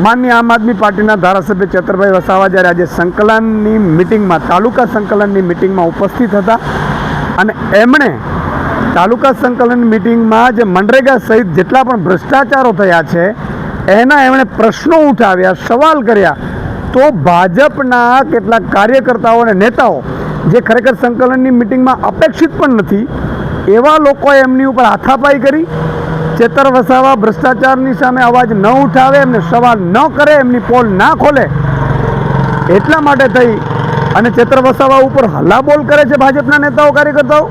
માનનીય આમ આદમી પાર્ટીના ધારાસભ્ય ચેતરભાઈ વસાવા જ્યારે આજે સંકલનની મિટિંગમાં તાલુકા સંકલનની મિટિંગમાં ઉપસ્થિત હતા અને એમણે તાલુકા સંકલન મિટિંગમાં જે મનરેગા સહિત જેટલા પણ ભ્રષ્ટાચારો થયા છે એના એમણે પ્રશ્નો ઉઠાવ્યા, સવાલ કર્યા, તો ભાજપના કેટલાક કાર્યકર્તાઓ અને નેતાઓ જે ખરેખર સંકલનની મિટિંગમાં અપેક્ષિત પણ નથી એવા લોકોએ એમની ઉપર હાથાપાઈ કરી. ચેતર વસાવા ભ્રષ્ટાચારની સામે અવાજ ન ઉઠાવે, એમને સવાલ ન કરે, એમની પોલ ના ખોલે એટલા માટે થઈ અને ચેતર વસાવા ઉપર હલ્લાબોલ કરે છે ભાજપના નેતાઓ કાર્યકર્તાઓ.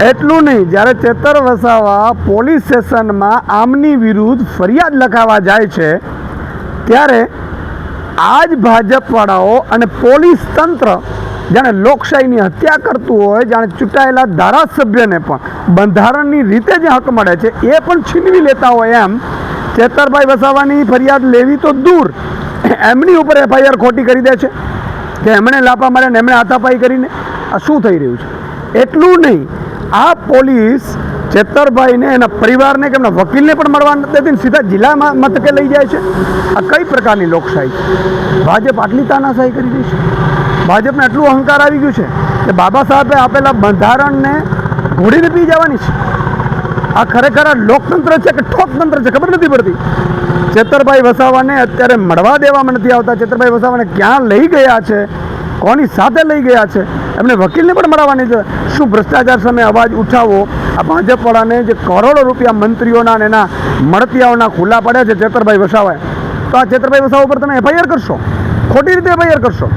એટલું નહીં, જ્યારે ચેતર વસાવા પોલીસ સ્ટેશનમાં આમની વિરુદ્ધ ફરિયાદ લખાવવા જાય છે ત્યારે આ જ ભાજપવાળાઓ અને પોલીસ તંત્ર જાણે લોકશાહીની હત્યા કરતું હોય, જાણે ચૂંટાયેલા ધારાસભ્યને પણ બંધારણની રીતે જે હક મળે છે એ પણ છીનવી લેતા હોય એમ ચેતરભાઈ વસાવાની ફરિયાદ લેવી તો દૂર, એમની ઉપર FIR ખોટી કરી દે છે કે એમણે લાપા માર્યા ને એમણે હાથાપાઈ કરીને. આ શું થઈ રહ્યું છે? એટલું નહીં, આ પોલીસ ચેતરભાઈને એના પરિવારને કે એમના વકીલને પણ મળવા નથી દેતી, સીધા જિલ્લા મથકે લઈ જાય છે. આ કઈ પ્રકારની લોકશાહી છે? ભાજપ આટલી તાનાશાહી કરી રહી છે. ભાજપને એટલું અહંકાર આવી ગયું છે કે બાબા સાહેબે આપેલા બંધારણને ઘોડીને પી જવાની છે. આ ખરેખર આ લોકતંત્ર છે કે ઠોકતંત્ર છે ખબર નથી પડતી. ચેતરભાઈ વસાવાને અત્યારે મળવા દેવામાં નથી આવતા. ચેતરભાઈ વસાવાને ક્યાં લઈ ગયા છે, કોની સાથે લઈ ગયા છે, એમને વકીલને પણ મળવાની છે. શું ભ્રષ્ટાચાર સામે અવાજ ઉઠાવો? આ ભાજપવાળાને જે કરોડો રૂપિયા મંત્રીઓના અને એના મળતિયાઓના ખુલ્લા પડ્યા છે ચેતરભાઈ વસાવાએ, તો આ ચેતરભાઈ વસાવા ઉપર તમે FIR કરશો, ખોટી રીતે FIR કરશો,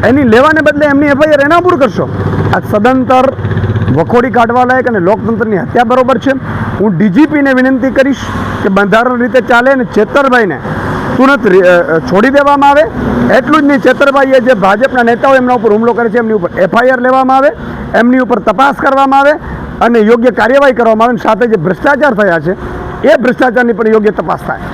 એની લેવાને બદલે એમની FIR એના ઉપર કરશો. આ સદંતર વખોડી કાઢવા લાયક અને લોકતંત્રની હત્યા બરોબર છે. હું DGPને વિનંતી કરીશ કે બંધારણ રીતે ચાલે અને ચેતરભાઈને તુરંત છોડી દેવામાં આવે. એટલું જ નહીં, ચેતરભાઈએ જે ભાજપના નેતાઓ એમના ઉપર હુમલો કરે છે એમની ઉપર FIR લેવામાં આવે, એમની ઉપર તપાસ કરવામાં આવે અને યોગ્ય કાર્યવાહી કરવામાં આવે. સાથે જે ભ્રષ્ટાચાર થયા છે એ ભ્રષ્ટાચારની પણ યોગ્ય તપાસ થાય.